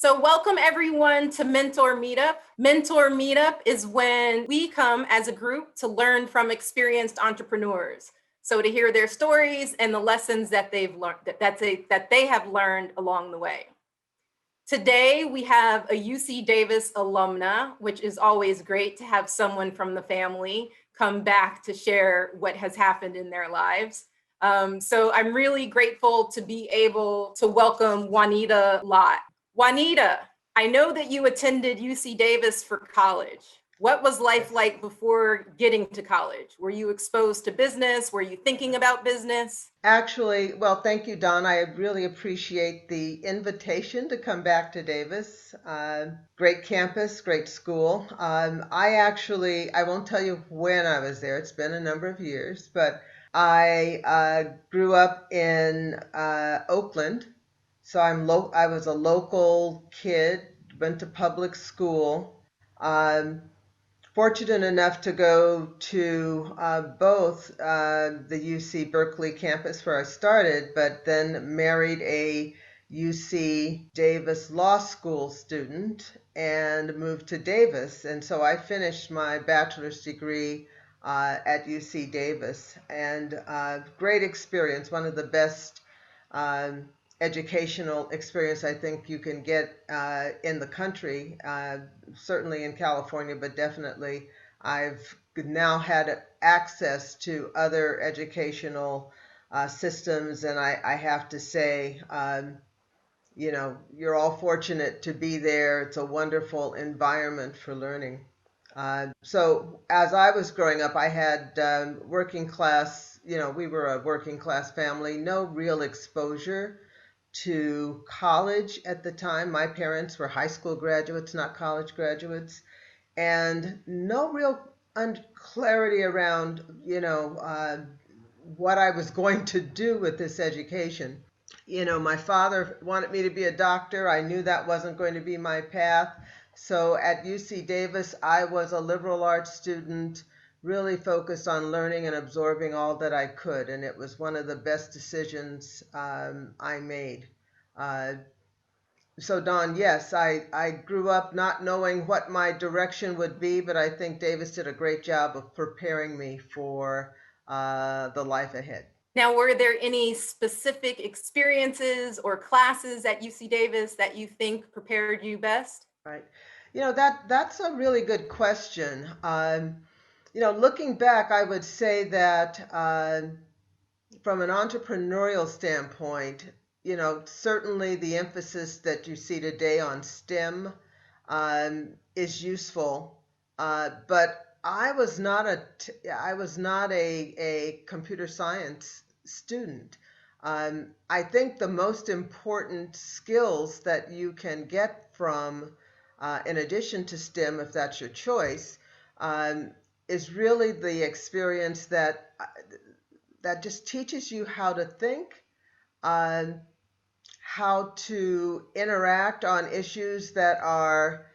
So welcome everyone to Mentor Meetup. Mentor Meetup is when we come as a group to learn from experienced entrepreneurs. So to hear their stories and the lessons that they've learned that they have learned along the way. Today we have a UC Davis alumna, which is always great to have someone from the family come back to share what has happened in their lives. So I'm really grateful to be able to welcome Juanita Lott. Juanita, I know that you attended UC Davis for college. What was life like before getting to college? Were you exposed to business? Were you thinking about business? Actually, well, thank you, Don. I really appreciate the invitation to come back to Davis. Great campus, great school. I won't tell you when I was there. It's been a number of years, but I grew up in Oakland, so I was a local kid, went to public school. Um, Fortunate enough to go to both the UC Berkeley campus where I started, but then married a UC Davis Law School student and moved to Davis. And so I finished my bachelor's degree at UC Davis, and great experience, one of the best um, educational experience I think you can get in the country, certainly in California, but definitely I've now had access to other educational systems, and I have to say, you're all fortunate to be there. It's a wonderful environment for learning. So as I was growing up, I had working class, we were a working class family, no real exposure to college at the time. My parents were high school graduates, not college graduates, and no real clarity around, what I was going to do with this education. My father wanted me to be a doctor. I knew that wasn't going to be my path. So at UC Davis, I was a liberal arts student, really focused on learning and absorbing all that I could. And it was one of the best decisions I made. Uh, so, Don, yes, I grew up not knowing what my direction would be, but I think Davis did a great job of preparing me for the life ahead. Now, were there any specific experiences or classes at UC Davis that you think prepared you best? Right. That's a really good question. Looking back, I would say that from an entrepreneurial standpoint, certainly the emphasis that you see today on STEM is useful. But I was not a computer science student. I think the most important skills that you can get from, in addition to STEM, if that's your choice, is really the experience that just teaches you how to think, um, how to interact on issues that are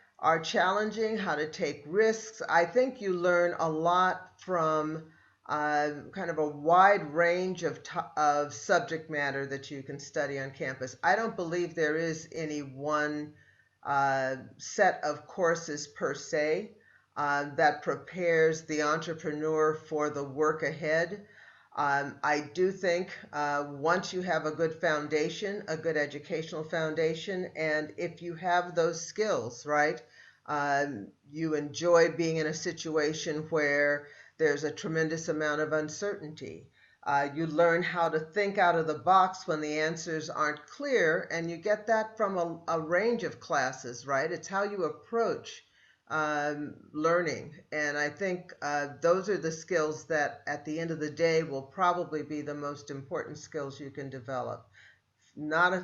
challenging, how to take risks. I think you learn a lot from kind of a wide range of subject matter that you can study on campus. I don't believe there is any one set of courses per se that prepares the entrepreneur for the work ahead. I do think once you have a good foundation, a good educational foundation, and if you have those skills, right, you enjoy being in a situation where there's a tremendous amount of uncertainty. You learn how to think out of the box when the answers aren't clear, and you get that from a range of classes, right? It's how you approach learning. And I think those are the skills that at the end of the day will probably be the most important skills you can develop. Not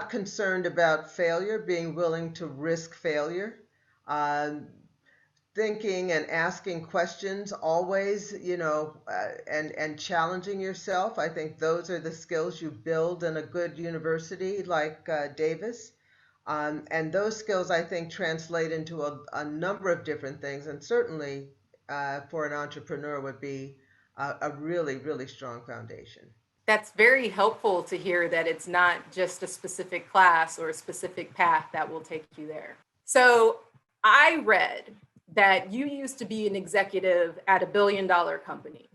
concerned about failure, being willing to risk failure, um, thinking and asking questions always, and challenging yourself. I think those are the skills you build in a good university like Davis. And those skills, I think, translate into a number of different things, and certainly for an entrepreneur would be a really, really strong foundation. That's very helpful to hear that it's not just a specific class or a specific path that will take you there. So I read that you used to be an executive at a billion-dollar company.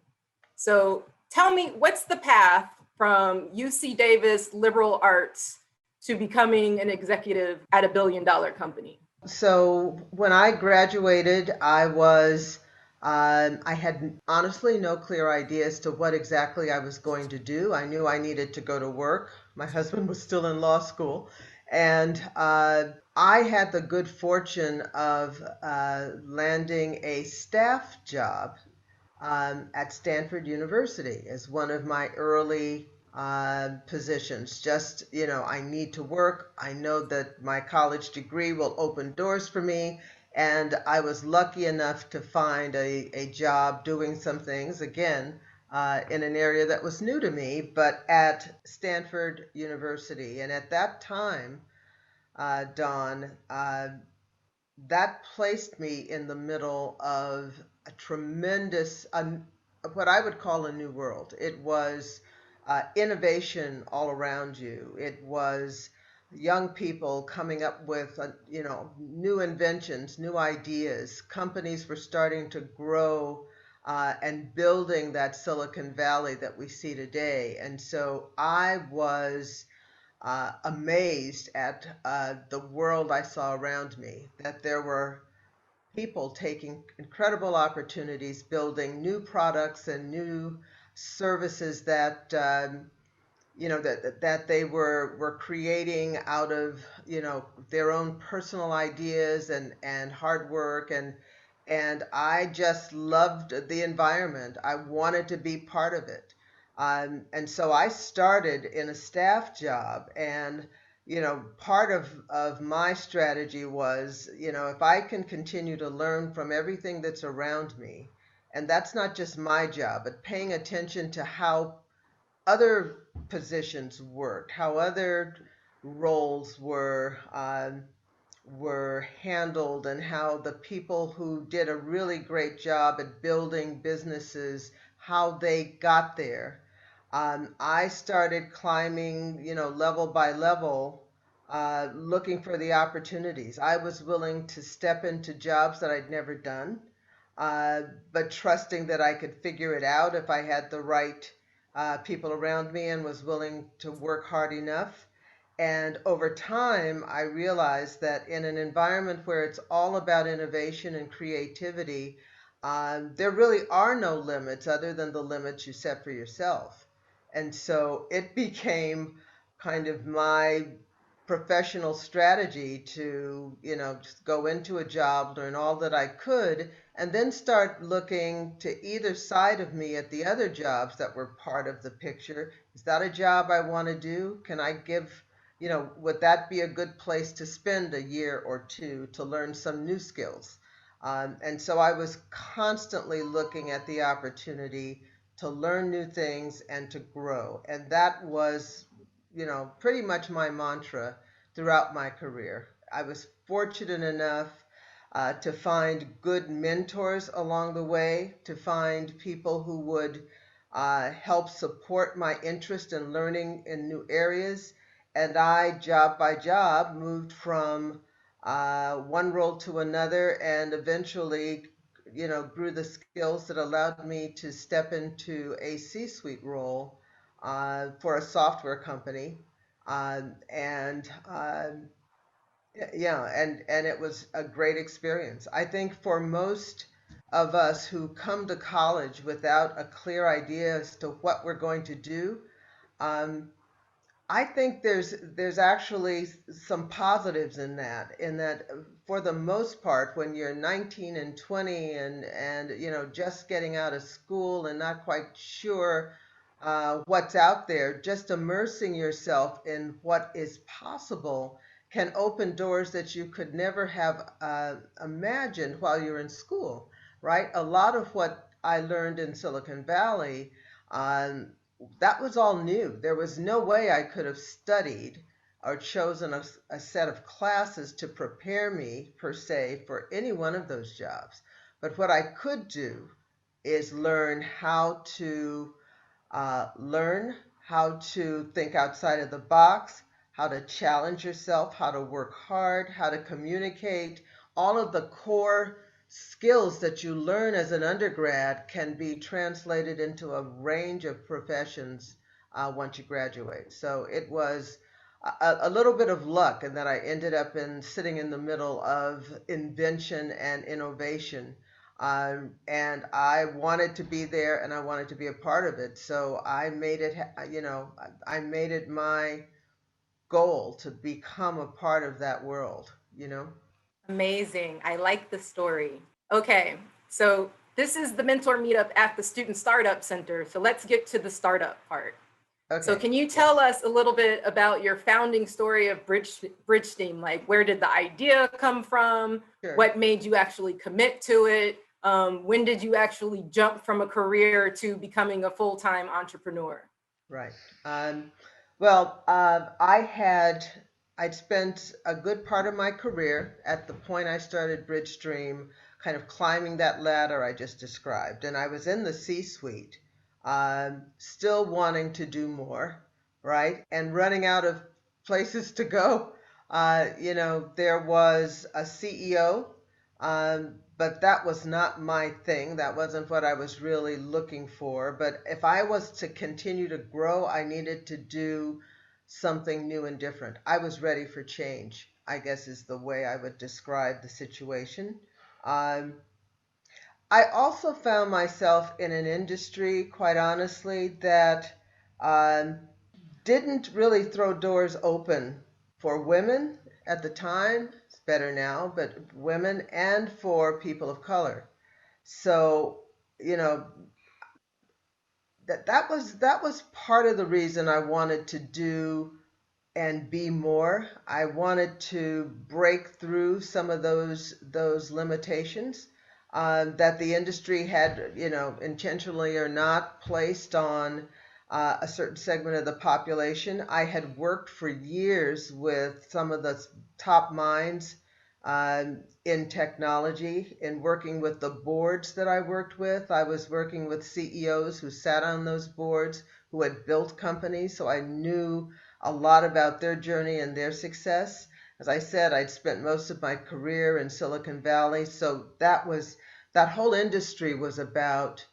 So tell me, what's the path from UC Davis liberal arts to becoming an executive at a billion-dollar company? So when I graduated, I had honestly no clear idea as to what exactly I was going to do. I knew I needed to go to work. My husband was still in law school, and I had the good fortune of landing a staff job at Stanford University as one of my early positions. Just, I need to work. I know that my college degree will open doors for me. And I was lucky enough to find a job doing some things, again, in an area that was new to me, but at Stanford University. And at that time, Dawn, that placed me in the middle of a tremendous, what I would call a new world. It was innovation all around you. It was young people coming up with, new inventions, new ideas. Companies were starting to grow and building that Silicon Valley that we see today. And so I was amazed at the world I saw around me, that there were people taking incredible opportunities, building new products and new services that that they were creating out of their own personal ideas and hard work, and I just loved the environment. I wanted to be part of it. And so I started in a staff job, and part of my strategy was, if I can continue to learn from everything that's around me, and that's not just my job, but paying attention to how other positions worked, how other roles were handled, and how the people who did a really great job at building businesses, how they got there. I started climbing, level by level, looking for the opportunities. I was willing to step into jobs that I'd never done, but trusting that I could figure it out if I had the right people around me and was willing to work hard enough. And over time, I realized that in an environment where it's all about innovation and creativity, there really are no limits other than the limits you set for yourself. And so it became kind of my professional strategy to, just go into a job, learn all that I could, and then start looking to either side of me at the other jobs that were part of the picture. Is that a job I want to do? Can I give, would that be a good place to spend a year or two to learn some new skills? And so I was constantly looking at the opportunity to learn new things and to grow. And that was, pretty much my mantra throughout my career. I was fortunate enough to find good mentors along the way, to find people who would help support my interest in learning in new areas. And I, job by job, moved from one role to another, and eventually, grew the skills that allowed me to step into a C-suite role for a software company. And yeah, and it was a great experience. I think for most of us who come to college without a clear idea as to what we're going to do, um, I think there's actually some positives in that for the most part, when you're 19 and 20 and just getting out of school and not quite sure what's out there, just immersing yourself in what is possible can open doors that you could never have imagined while you're in school, right? A lot of what I learned in Silicon Valley, um, that was all new. There was no way I could have studied or chosen a set of classes to prepare me, per se, for any one of those jobs. But what I could do is learn how to learn, how to think outside of the box, how to challenge yourself, how to work hard, how to communicate. All of the core skills that you learn as an undergrad can be translated into a range of professions once you graduate. So it was a little bit of luck, and that I ended up sitting in the middle of invention and innovation. And I wanted to be there, and I wanted to be a part of it. So I made it, I made it my goal to become a part of that world. Amazing. I like the story. Okay, so this is the mentor meetup at the Student Startup Center. So let's get to the startup part. So Okay, can you tell yes, us a little bit about your founding story of Bridgesteam? Like, where did the idea come from? sure. What made you actually commit to it? When did you actually jump from a career to becoming a full-time entrepreneur? Right. Um, well, I'd spent a good part of my career at the point I started Bridgestream, kind of climbing that ladder I just described, and I was in the C-suite, still wanting to do more, right, and running out of places to go. There was a CEO, but that was not my thing. That wasn't what I was really looking for. But if I was to continue to grow, I needed to do something new and different. I was ready for change, I guess is the way I would describe the situation. Um, I also found myself in an industry, quite honestly, that um, didn't really throw doors open for women at the time. It's better now, but women and for people of color. So, you know, that was part of the reason I wanted to do and be more. I wanted to break through some of those limitations that the industry had, intentionally or not, placed on a certain segment of the population. I had worked for years with some of the top minds in technology, in working with the boards that I worked with. I was working with CEOs who sat on those boards, who had built companies, so I knew a lot about their journey and their success. As I said, I'd spent most of my career in Silicon Valley, so that whole industry was about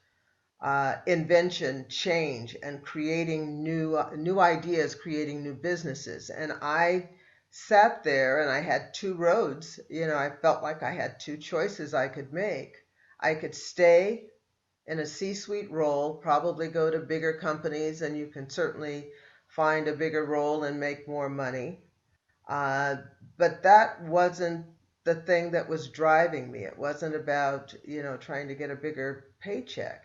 invention, change, and creating new ideas, creating new businesses. And I sat there and I had two roads. I felt like I had two choices I could make. I could stay in a C-suite role, probably go to bigger companies, and you can certainly find a bigger role and make more money. Uh, but that wasn't the thing that was driving me. It wasn't about, trying to get a bigger paycheck.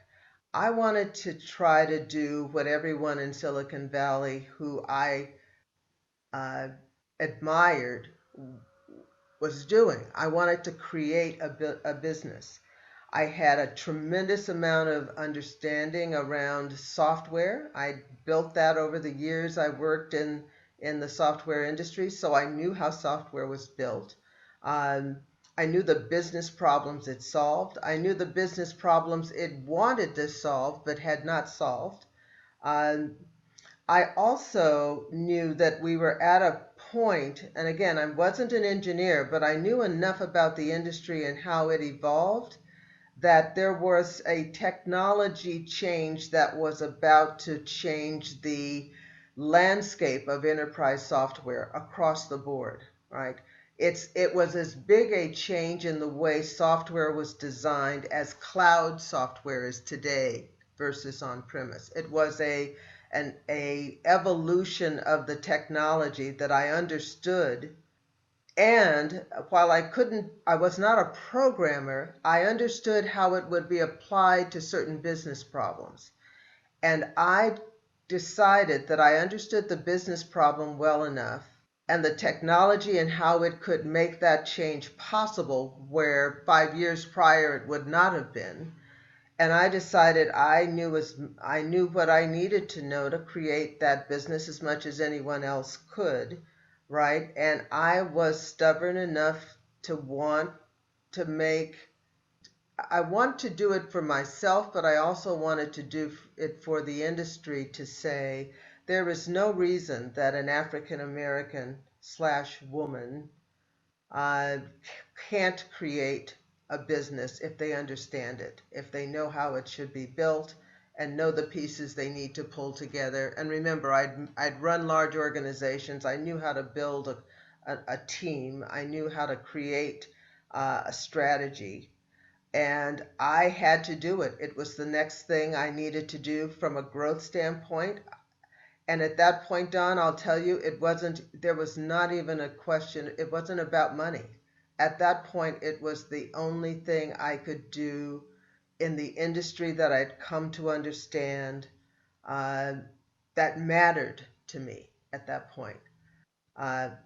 I wanted to try to do what everyone in Silicon Valley who I uh, admired was doing. I wanted to create a business. I had a tremendous amount of understanding around software. I built that over the years I worked in the software industry, so I knew how software was built. Um, I knew the business problems it solved. I knew the business problems it wanted to solve but had not solved. Um, I also knew that we were at a point, and again, I wasn't an engineer, but I knew enough about the industry and how it evolved that there was a technology change that was about to change the landscape of enterprise software across the board, right? It was as big a change in the way software was designed as cloud software is today versus on premise. It was a evolution of the technology that I understood, and while I was not a programmer, I understood how it would be applied to certain business problems. And I decided that I understood the business problem well enough and the technology and how it could make that change possible where 5 years prior it would not have been. And I decided I knew what I needed to know to create that business as much as anyone else could, right? And I was stubborn enough to want to make I want to do it for myself, but I also wanted to do it for the industry to say There is no reason that an African American slash woman uh, can't create a business if they understand it, if they know how it should be built and know the pieces they need to pull together. And remember, I'd run large organizations. I knew how to build a team. I knew how to create a strategy. And I had to do it. It was the next thing I needed to do from a growth standpoint. And at that point, Don, I'll tell you, there was not even a question. It wasn't about money. At that point, it was the only thing I could do in the industry that I'd come to understand uh, that mattered to me at that point.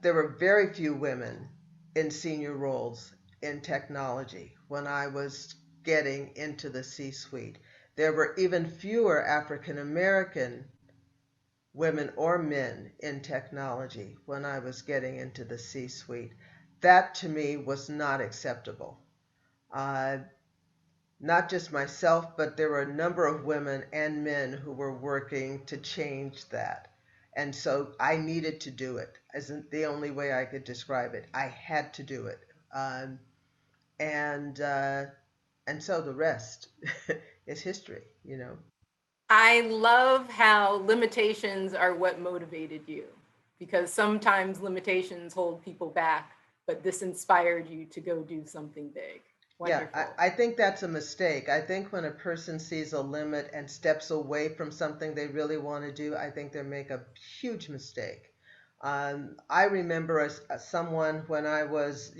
There were very few women in senior roles in technology when I was getting into the C suite. There were even fewer African American women or men in technology when I was getting into the C suite. That to me was not acceptable. Uh, Not just myself, but there were a number of women and men who were working to change that. And so I needed to do it. Isn't the only way I could describe it. I had to do it. Um, and uh, and so the rest is history, you know. I love how limitations are what motivated you, because sometimes limitations hold people back, but this inspired you to go do something big. Yeah, Wonderful. I think that's a mistake. I think when a person sees a limit and steps away from something they really want to do, I think they make a huge mistake. I remember someone when I was,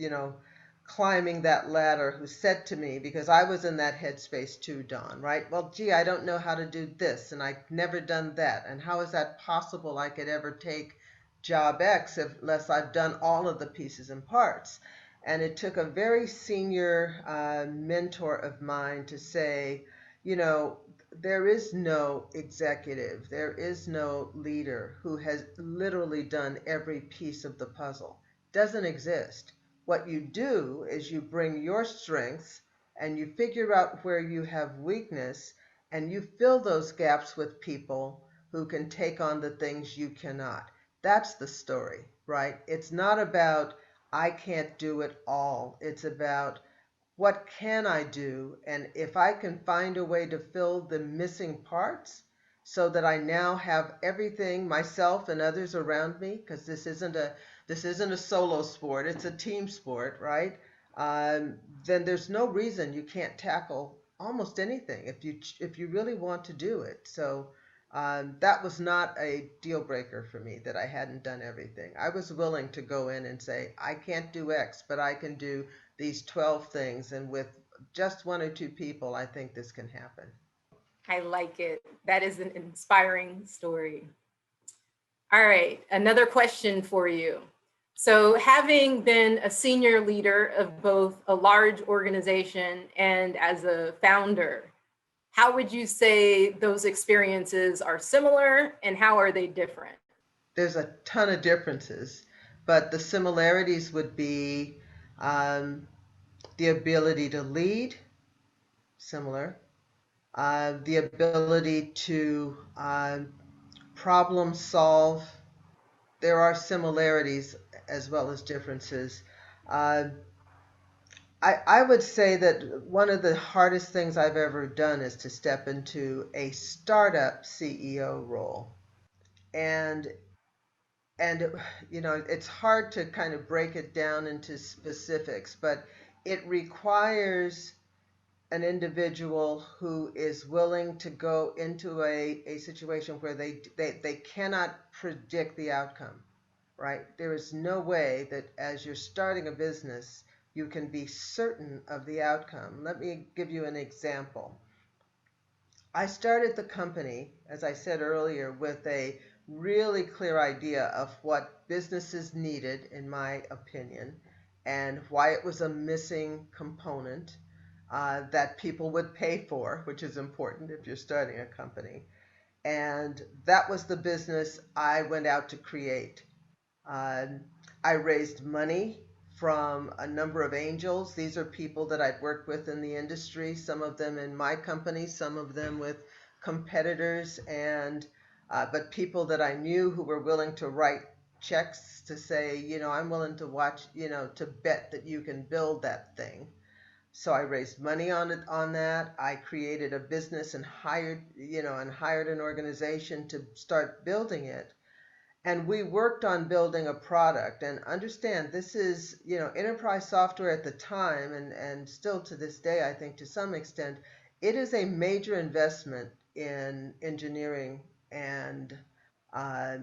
climbing that ladder who said to me, because I was in that headspace too, Don, right? Well, gee, I don't know how to do this, and I've never done that. And how is that possible I could ever take job X unless I've done all of the pieces and parts? And it took a very senior mentor of mine to say, you know, there is no executive, there is no leader who has literally done every piece of the puzzle. Doesn't exist. What you do is you bring your strengths and you figure out where you have weakness and you fill those gaps with people who can take on the things you cannot. That's the story, right? It's not about I can't do it all. It's about what can I do? And if I can find a way to fill the missing parts so that I now have everything, myself and others around me, because this isn't a solo sport, it's a team sport, right? Then there's no reason you can't tackle almost anything if you really want to do it. So that was not a deal breaker for me that I hadn't done everything. I was willing to go in and say, I can't do X, but I can do these 12 things. And with just one or two people, I think this can happen. I like it. That is an inspiring story. All right, another question for you. So, having been a senior leader of both a large organization and as a founder, how would you say those experiences are similar and how are they different? There's a ton of differences, but the similarities would be um, the ability to lead, similar, the ability to problem solve. There are similarities as well as differences. Uh, I would say that one of the hardest things I've ever done is to step into a startup CEO role. And and it's hard to kind of break it down into specifics, but it requires an individual who is willing to go into a situation where they cannot predict the outcome, right? There is no way that as you're starting a business, you can be certain of the outcome. Let me give you an example. I started the company, as I said earlier, with a really clear idea of what businesses needed, in my opinion, and why it was a missing component that people would pay for, which is important if you're starting a company. And that was the business I went out to create. Uh, I raised money from a number of angels. These are people that I'd worked with in the industry, some of them in my company, some of them with competitors. And but people that I knew who were willing to write checks to say, I'm willing to watch, to bet that you can build that thing. So I raised money on that. I created a business and hired an organization to start building it. And we worked on building a product. And understand, this is, enterprise software at the time, and still to this day, I think to some extent, it is a major investment in engineering and uh,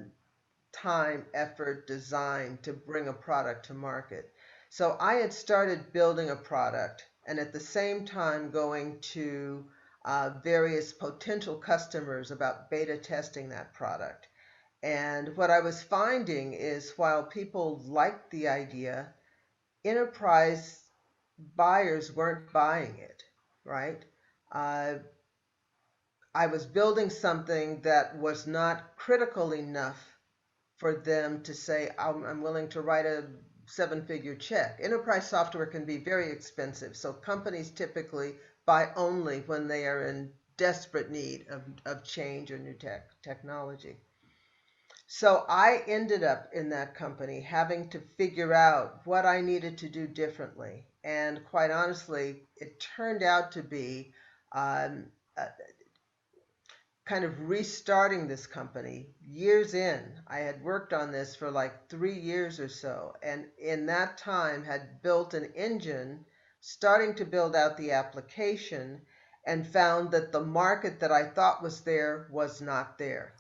time, effort, design to bring a product to market. So I had started building a product and at the same time going to various potential customers about beta testing that product. And what I was finding is while people liked the idea, enterprise buyers weren't buying it, right? Uh, I was building something that was not critical enough for them to say, I'm willing to write a 7-figure check. Enterprise software can be very expensive, so companies typically buy only when they are in desperate need of change or new technology. So I ended up in that company having to figure out what I needed to do differently. And quite honestly, it turned out to be um, uh, kind of restarting this company years in. I had worked on this for like 3 years or so, and in that time had built an engine, starting to build out the application, and found that the market that I thought was there was not there,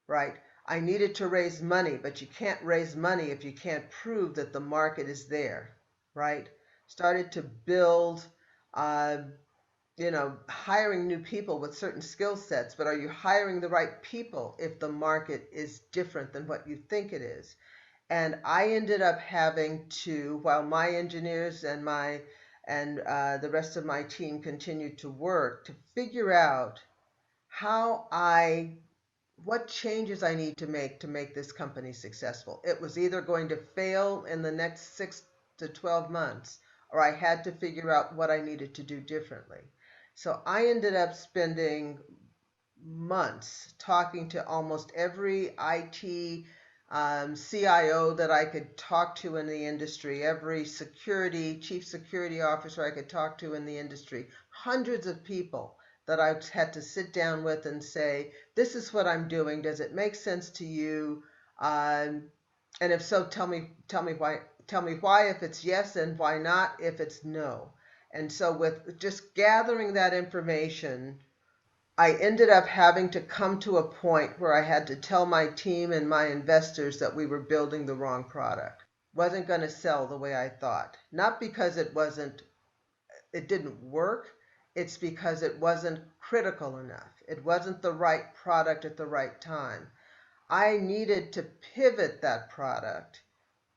right? I needed to raise money, but you can't raise money if you can't prove that the market is there, right? Started to build uh, hiring new people with certain skill sets, but are you hiring the right people if the market is different than what you think it is? And I ended up having to, while my engineers and the rest of my team continued to work, to figure out how I what changes I need to make this company successful. It was either going to fail in the next 6 to 12 months, or I had to figure out what I needed to do differently. So I ended up spending months talking to almost every IT CIO that I could talk to in the industry, every chief security officer I could talk to in the industry, hundreds of people that I had to sit down with and say, this is what I'm doing. Does it make sense to you? Um, and if so, tell me why if it's yes, and why not if it's no. And so with just gathering that information, I ended up having to come to a point where I had to tell my team and my investors that we were building the wrong product. Wasn't going to sell the way I thought. Not because it didn't work. It's because it wasn't critical enough. It wasn't the right product at the right time. I needed to pivot that product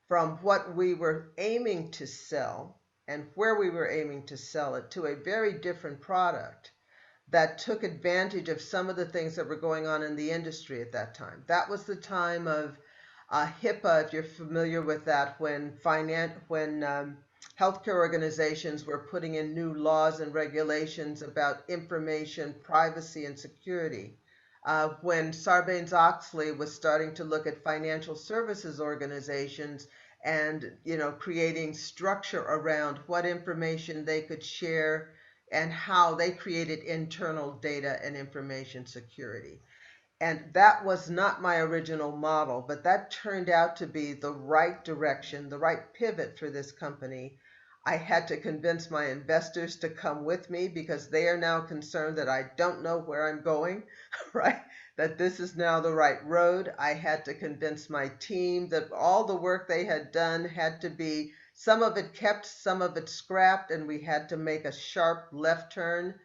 from what we were aiming to sell and where we were aiming to sell it to a very different product that took advantage of some of the things that were going on in the industry at that time. That was the time of HIPAA, if you're familiar with that, when healthcare organizations were putting in new laws and regulations about information privacy and security. When Sarbanes-Oxley was starting to look at financial services organizations and creating structure around what information they could share and how they created internal data and information security. And that was not my original model, but that turned out to be the right direction, the right pivot for this company. I had to convince my investors to come with me because they are now concerned that I don't know where I'm going, right? That this is now the right road. I had to convince my team that all the work they had done had to be, some of it kept, some of it scrapped, and we had to make a sharp left turn.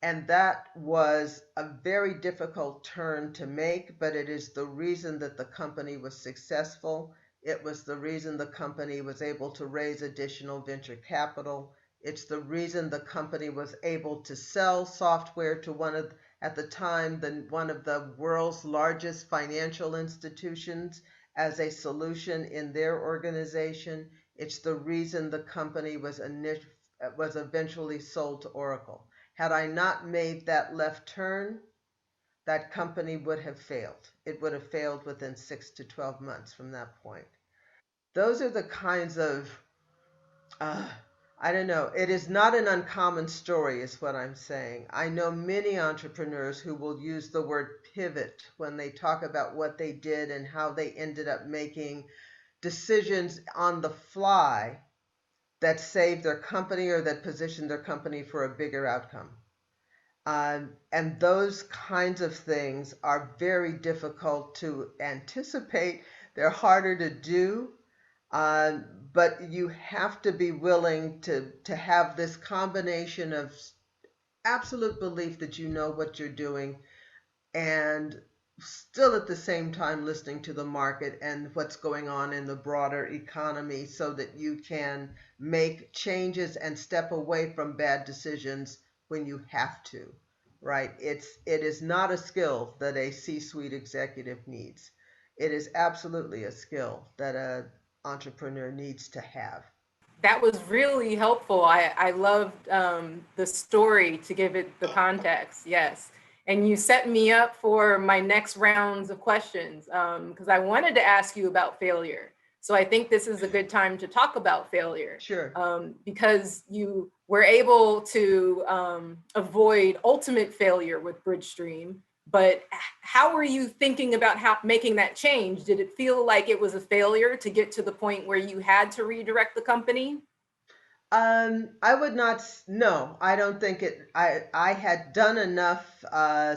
And that was a very difficult turn to make, but it is the reason that the company was successful. It was the reason the company was able to raise additional venture capital. It's the reason the company was able to sell software to at the time, one of the world's largest financial institutions as a solution in their organization. It's the reason the company was eventually sold to Oracle. Had I not made that left turn, that company would have failed. It would have failed within 6 to 12 months from that point. Those are the kinds of, uh, I don't know, it is not an uncommon story, is what I'm saying. I know many entrepreneurs who will use the word pivot when they talk about what they did and how they ended up making decisions on the fly that saved their company or that positioned their company for a bigger outcome. And those kinds of things are very difficult to anticipate. They're harder to do, uh, but you have to be willing to have this combination of absolute belief that you know what you're doing and still at the same time listening to the market and what's going on in the broader economy so that you can make changes and step away from bad decisions when you have to, right? It is not a skill that a C-suite executive needs. It is absolutely a skill that an entrepreneur needs to have. That was really helpful. I loved the story to give it the context. Yes. And you set me up for my next rounds of questions because I wanted to ask you about failure. So I think this is a good time to talk about failure Sure. because you were able to avoid ultimate failure with Bridgestream. But how were you thinking about how making that change? Did it feel like it was a failure to get to the point where you had to redirect the company? I would not, no, I don't think it, I had done enough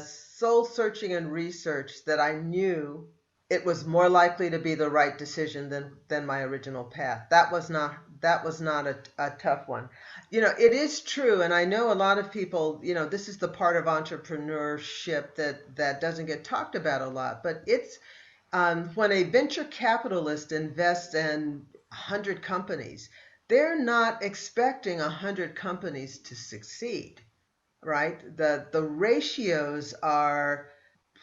soul searching and research that I knew it was more likely to be the right decision than my original path. That was not a tough one. It is true, and I know a lot of people, this is the part of entrepreneurship that doesn't get talked about a lot, but it's when a venture capitalist invests in 100 companies, they're not expecting 100 companies to succeed, right? The ratios are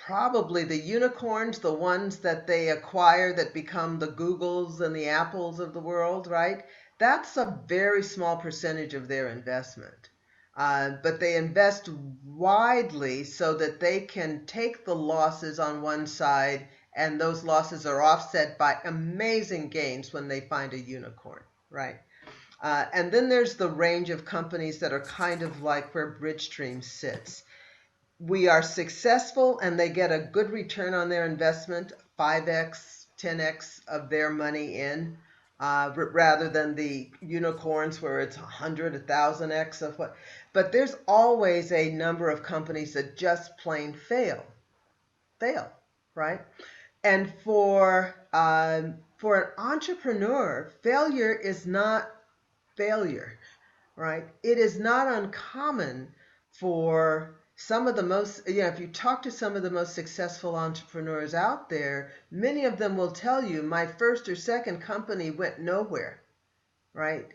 probably the unicorns, the ones that they acquire that become the Googles and the Apples of the world, right? That's a very small percentage of their investment. But they invest widely so that they can take the losses on one side, and those losses are offset by amazing gains when they find a unicorn, right? And then there's the range of companies that are kind of like where Bridgestream sits. We are successful and they get a good return on their investment, 5x, 10x of their money in, rather than the unicorns where it's 100, 1000x of what. But there's always a number of companies that just plain fail, right? And for an entrepreneur, failure is not failure, right? It is not uncommon for some of the most, if you talk to some of the most successful entrepreneurs out there, many of them will tell you, my first or second company went nowhere, right?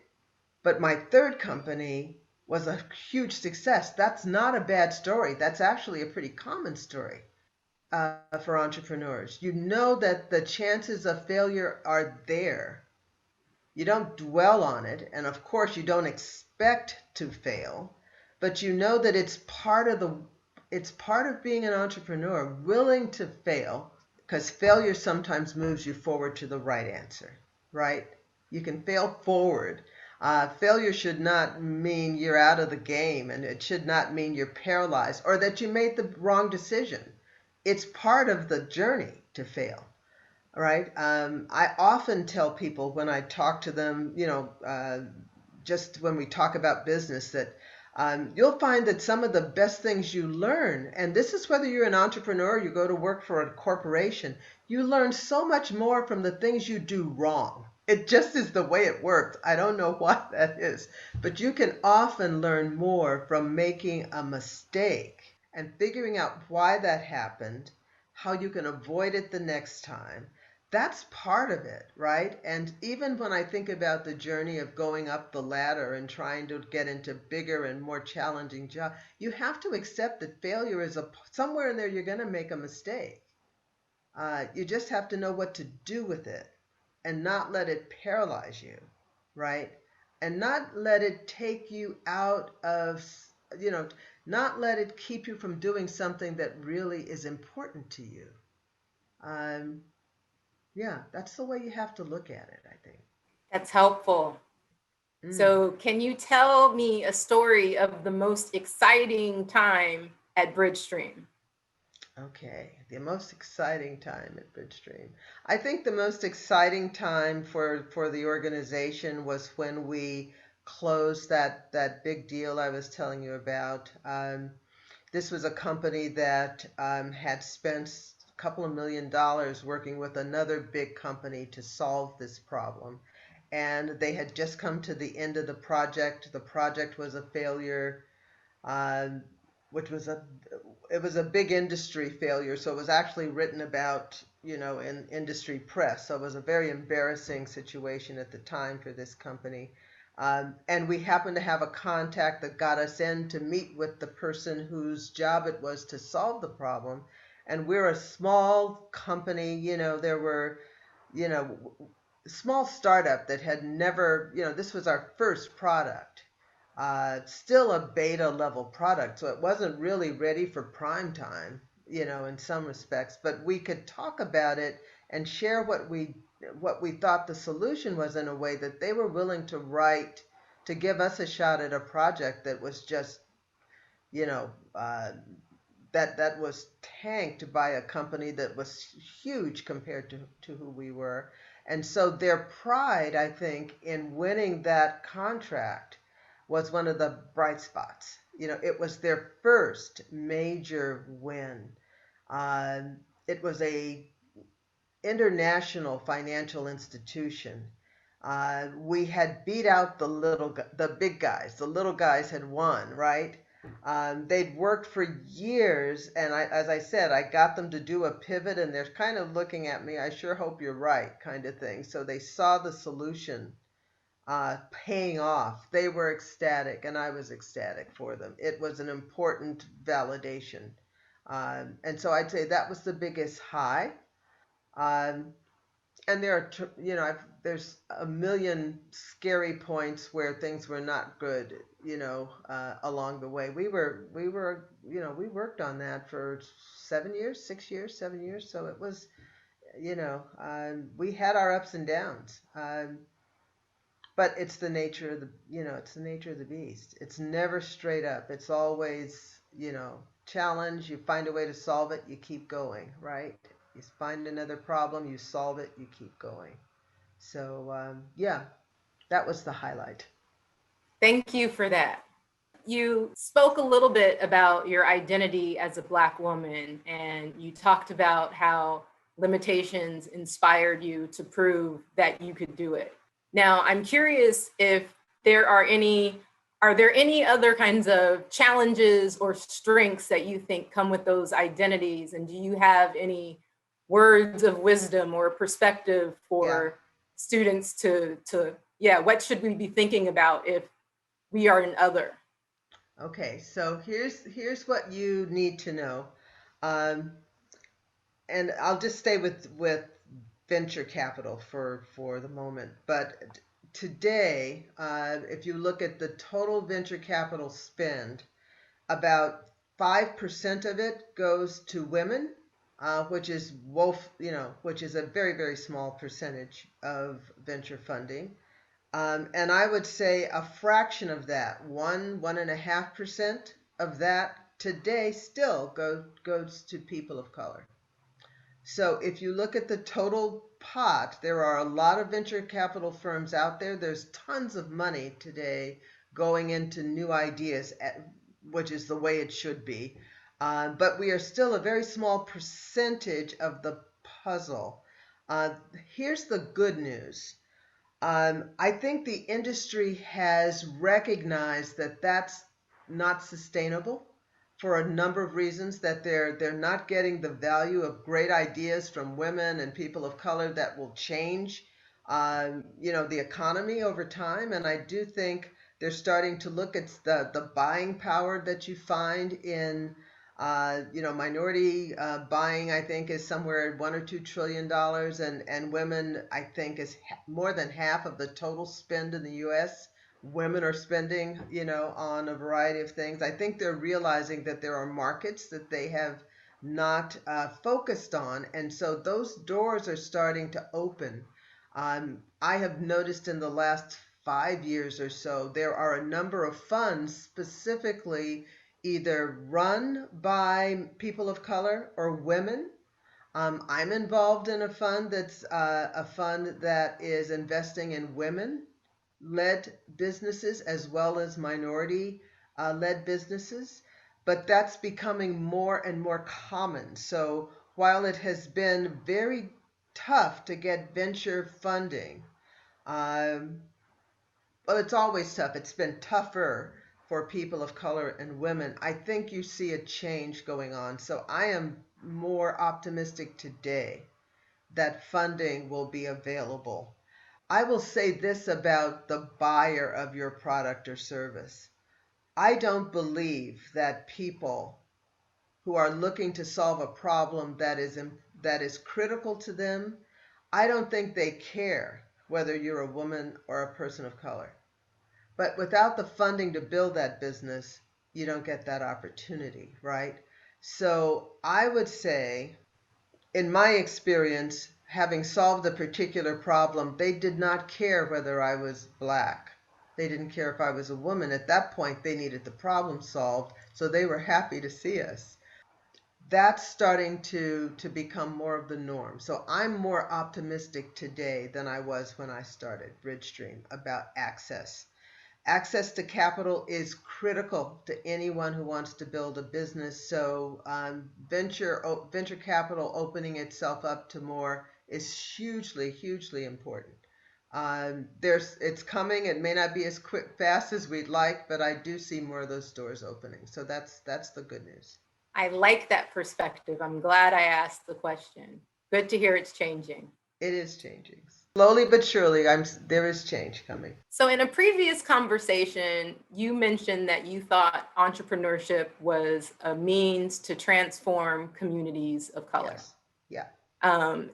But my third company was a huge success. That's not a bad story. That's actually a pretty common story for entrepreneurs. You know that the chances of failure are there. You don't dwell on it, and of course you don't expect to fail, but you know that it's part of being an entrepreneur, willing to fail, because failure sometimes moves you forward to the right answer, right? You can fail forward. Failure should not mean you're out of the game, and it should not mean you're paralyzed or that you made the wrong decision. It's part of the journey to fail. Right? I often tell people when I talk to them, just when we talk about business, that you'll find that some of the best things you learn, and this is whether you're an entrepreneur, you go to work for a corporation, you learn so much more from the things you do wrong. It just is the way it works. I don't know why that is, but you can often learn more from making a mistake and figuring out why that happened, how you can avoid it the next time. That's part of it, right? And even when I think about the journey of going up the ladder and trying to get into bigger and more challenging jobs, you have to accept that failure is somewhere in there you're going to make a mistake. You just have to know what to do with it and not let it paralyze you, right? And not let it take you out of, you know, not let it keep you from doing something that really is important to you. Um, yeah, that's the way you have to look at it, I think. That's helpful. Mm. So, can you tell me a story of the most exciting time at Bridgestream? Okay, the most exciting time at Bridgestream. I think the most exciting time for the organization was when we closed that big deal I was telling you about. This was a company that had spent a couple of $1 million working with another big company to solve this problem. And they had just come to the end of the project. The project was a failure, um, which was a it was a big industry failure. So it was actually written about, in industry press. So it was a very embarrassing situation at the time for this company. And we happened to have a contact that got us in to meet with the person whose job it was to solve the problem. And we're a small company, there were, you know, small startup that had never, this was our first product. Still a beta level product, so it wasn't really ready for prime time, in some respects. But we could talk about it and share what we thought the solution was in a way that they were willing to write to give us a shot at a project that was just, you know, uh, that was tanked by a company that was huge compared to who we were. And so their pride, I think, in winning that contract was one of the bright spots. It was their first major win. It was a international financial institution. We had beat out the big guys. The little guys had won, right? They'd worked for years, and as I said, I got them to do a pivot, and they're kind of looking at me. I sure hope you're right, kind of thing. So they saw the solution paying off. They were ecstatic, and I was ecstatic for them. It was an important validation, and so I'd say that was the biggest high. Um, and there are there's a million scary points where things were not good, along the way. We worked on that for 7 years, 6 years, 7 years. So it was, we had our ups and downs. But it's the nature of the beast. It's never straight up. It's always, challenge. You find a way to solve it. You keep going, right? You find another problem. You solve it. You keep going. So yeah, that was the highlight. Thank you for that. You spoke a little bit about your identity as a Black woman, and you talked about how limitations inspired you to prove that you could do it. Now, I'm curious if there are there any other kinds of challenges or strengths that you think come with those identities? And do you have any words of wisdom or perspective Yeah. for students yeah, what should we be thinking about if we are an other? Okay. So here's what you need to know, um, and I'll just stay with venture capital for the moment. But today, if you look at the total venture capital spend, about 5% of it goes to women, which is a very, very small percentage of venture funding. And I would say a fraction of that, 1.5% of that today still goes to people of color. So if you look at the total pot, there are a lot of venture capital firms out there. There's tons of money today going into new ideas, which is the way it should be. But we are still a very small percentage of the puzzle. Uh, Here's the good news. I think the industry has recognized that that's not sustainable for a number of reasons, that they're not getting the value of great ideas from women and people of color that will change the economy over time. And I do think they're starting to look at the buying power that you find in minority buying. I think is somewhere $1 or $2 trillion, and women, I think, is more than half of the total spend in the U.S. women are spending, on a variety of things. I think they're realizing that there are markets that they have not focused on, and so those doors are starting to open. I have noticed in the last 5 years or so, there are a number of funds specifically either run by people of color or women. I'm involved in a fund that's a fund that is investing in women led businesses as well as minority led businesses, but that's becoming more and more common. So while it has been very tough to get venture funding, um, well, it's always tough. It's been tougher for people of color and women. I think you see a change going on. So I am more optimistic today that funding will be available. I will say this about the buyer of your product or service. I don't believe that people who are looking to solve a problem that is critical to them, I don't think they care whether you're a woman or a person of color. But without the funding to build that business, you don't get that opportunity, right? So I would say, in my experience, having solved a particular problem, they did not care whether I was black. They didn't care if I was a woman. At that point, they needed the problem solved, so they were happy to see us. That's starting to become more of the norm. So I'm more optimistic today than I was when I started Bridgestream about access. Access to capital is critical to anyone who wants to build a business. So venture capital opening itself up to more is hugely, hugely important. It's coming. It may not be as fast as we'd like, but I do see more of those doors opening. So that's the good news. I like that perspective. I'm glad I asked the question. Good to hear it's changing. It is changing slowly but surely. There is change coming. So, in a previous conversation, you mentioned that you thought entrepreneurship was a means to transform communities of color. Yes. Yeah.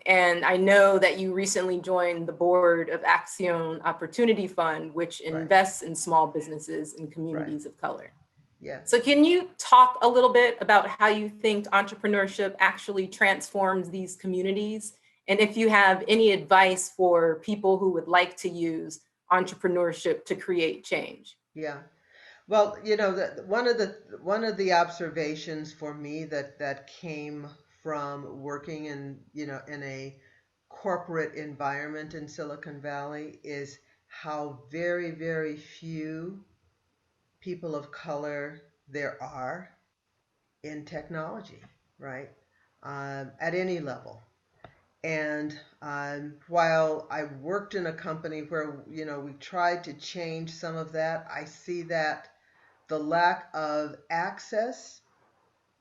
And I know that you recently joined the board of Action Opportunity Fund, which Right. invests in small businesses and communities Right. of color. Yes. So, can you talk a little bit about how you think entrepreneurship actually transforms these communities? And if you have any advice for people who would like to use entrepreneurship to create change? Yeah. Well, one of the observations for me that came from working in a corporate environment in Silicon Valley is how very, very few people of color there are in technology, right? At any level. And while I worked in a company where we tried to change some of that, I see that the lack of access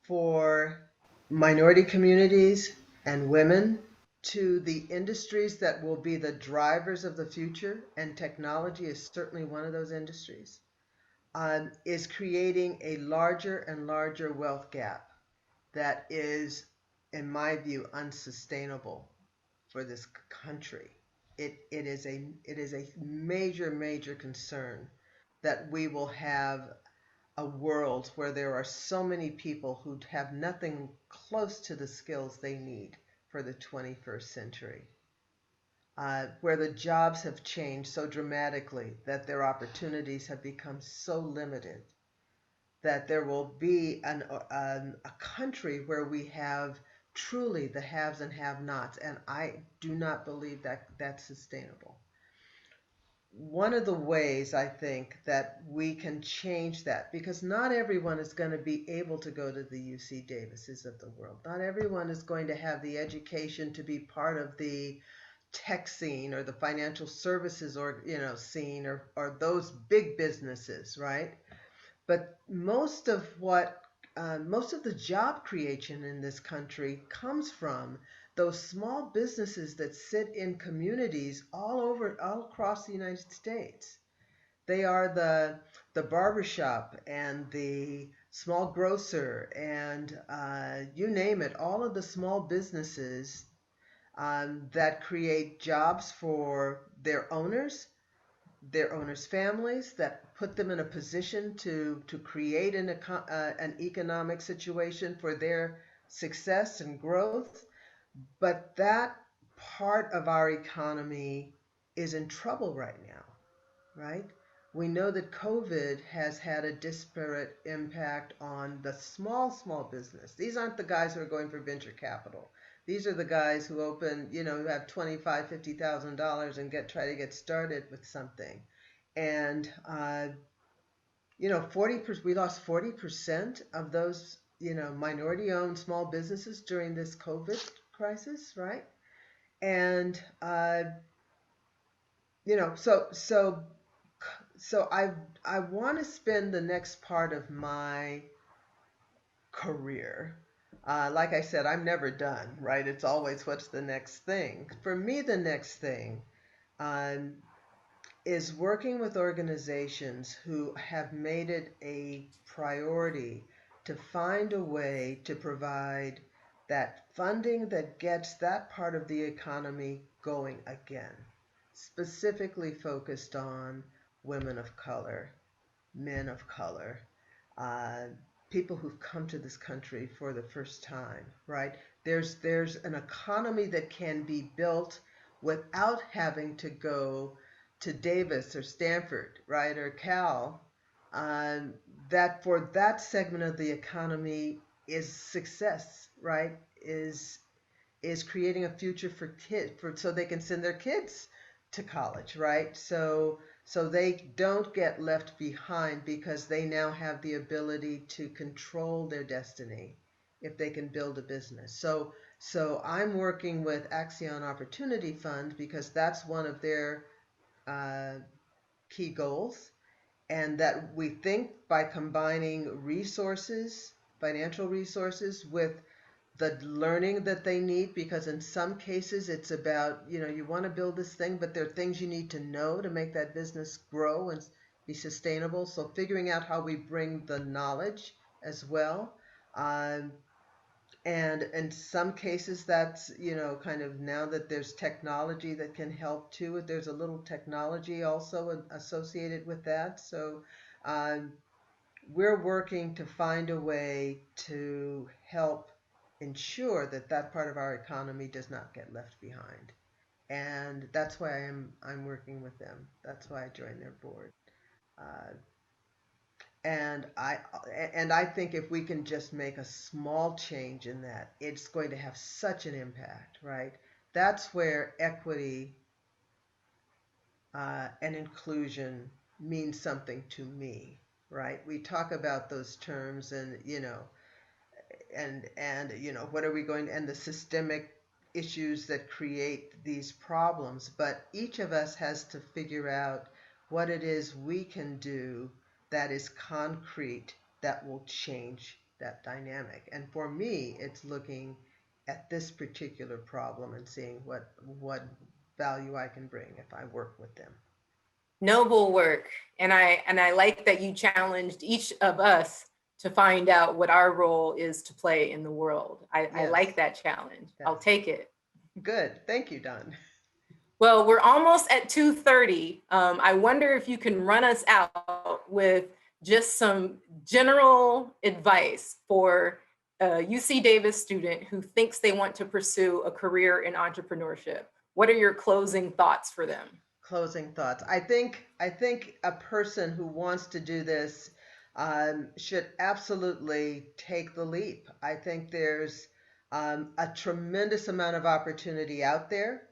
for minority communities and women to the industries that will be the drivers of the future, and technology is certainly one of those industries, is creating a larger and larger wealth gap that is, in my view, unsustainable for this country. It is a major, major concern that we will have a world where there are so many people who have nothing close to the skills they need for the 21st century, where the jobs have changed so dramatically that their opportunities have become so limited, that there will be a country where we have truly the haves and have-nots, and I do not believe that that's sustainable. One of the ways I think that we can change that, because not everyone is going to be able to go to the UC Davises of the world. Not everyone is going to have the education to be part of the tech scene or the financial services or scene or those big businesses, right? But most of the job creation in this country comes from those small businesses that sit in communities all across the United States. They are the barbershop and the small grocer and you name it, all of the small businesses that create jobs for their owners, their owners' families that put them in a position to create an economic situation for their success and growth. But that part of our economy is in trouble right now, right? We know that COVID has had a disparate impact on the small business. These aren't the guys who are going for venture capital. These are the guys who open, who have 25, $50,000 and try to get started with something. And 40%, we lost 40% of those, minority-owned small businesses during this COVID crisis, right? And so I want to spend the next part of my career. Like I said, I'm never done, right? It's always what's the next thing. For me, the next thing um, is working with organizations who have made it a priority to find a way to provide that funding that gets that part of the economy going again, specifically focused on women of color, men of color, uh, people who've come to this country for the first time, right? There's an economy that can be built without having to go to Davis or Stanford, right, or Cal. Um, that for that segment of the economy is success, right? Is creating a future for kids for so they can send their kids to college, right? So they don't get left behind because they now have the ability to control their destiny if they can build a business. So I'm working with Axion Opportunity Fund because that's one of their uh, key goals, and that we think by combining resources, financial resources, with the learning that they need, because in some cases it's about, you want to build this thing, but there are things you need to know to make that business grow and be sustainable. So figuring out how we bring the knowledge as well. Um, and in some cases that's, kind of, now that there's technology that can help too, there's a little technology also associated with that. So um, we're working to find a way to help ensure that that part of our economy does not get left behind. And that's why I'm working with them. That's why I joined their board. Uh, and I think if we can just make a small change in that, it's going to have such an impact, right? That's where equity and inclusion means something to me, right? We talk about those terms, and what are we going, and the systemic issues that create these problems, but each of us has to figure out what it is we can do that is concrete, that will change that dynamic. And for me, it's looking at this particular problem and seeing what value I can bring if I work with them. Noble work. And I like that you challenged each of us to find out what our role is to play in the world. I Yes, like that challenge. I'll yes. take it. Good. Thank you, Don. Well, we're almost at 2:30. I wonder if you can run us out with just some general advice for a UC Davis student who thinks they want to pursue a career in entrepreneurship. What are your closing thoughts for them? Closing thoughts. I think a person who wants to do this should absolutely take the leap. I think there's a tremendous amount of opportunity out there.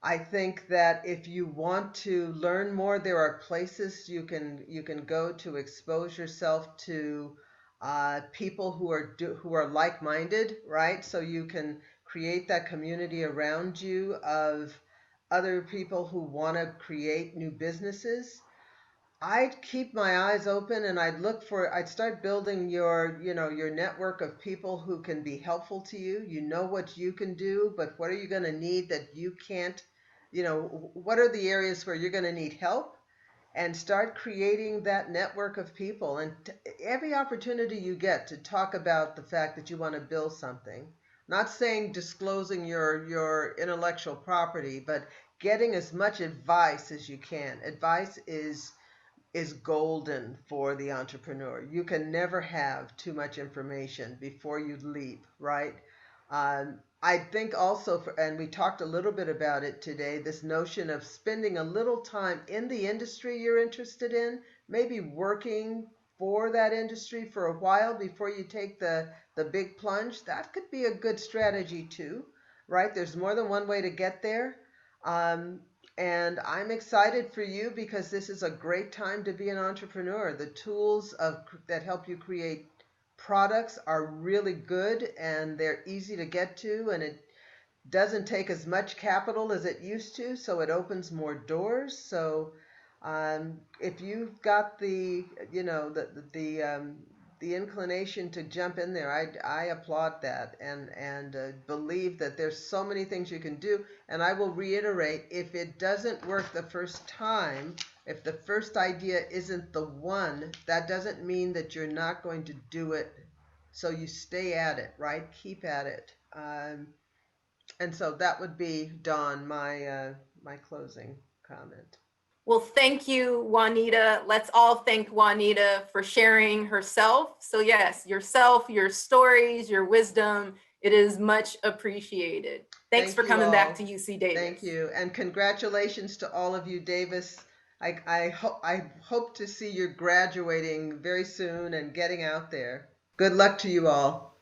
I think that if you want to learn more, there are places you can go to expose yourself to people who are like-minded, right? So you can create that community around you of other people who want to create new businesses. I'd keep my eyes open, and I'd start building your network of people who can be helpful to you. You know what you can do, but what are you going to need that you can't, what are the areas where you're going to need help? And start creating that network of people. And every opportunity you get to talk about the fact that you want to build something, not saying disclosing your intellectual property, but getting as much advice as you can. Advice is golden for the entrepreneur. You can never have too much information before you leap, right? I think also, and we talked a little bit about it today, this notion of spending a little time in the industry you're interested in, maybe working for that industry for a while before you take the big plunge. That could be a good strategy too, right? There's more than one way to get there. Um, and I'm excited for you because this is a great time to be an entrepreneur. The tools that help you create products are really good and they're easy to get to, and it doesn't take as much capital as it used to, so it opens more doors. So if you've got the inclination to jump in there, I applaud that and believe that there's so many things you can do. And I will reiterate, if it doesn't work the first time, if the first idea isn't the one, that doesn't mean that you're not going to do it. So you stay at it, right? Keep at it. And so that would be, Dawn, my closing comment. Well, thank you, Juanita. Let's all thank Juanita for sharing herself. So yes, yourself, your stories, your wisdom, it is much appreciated. Thanks Thank for you coming back all. to UC Davis. Thank you. And congratulations to all of you, Davis. I hope to see you graduating very soon and getting out there. Good luck to you all.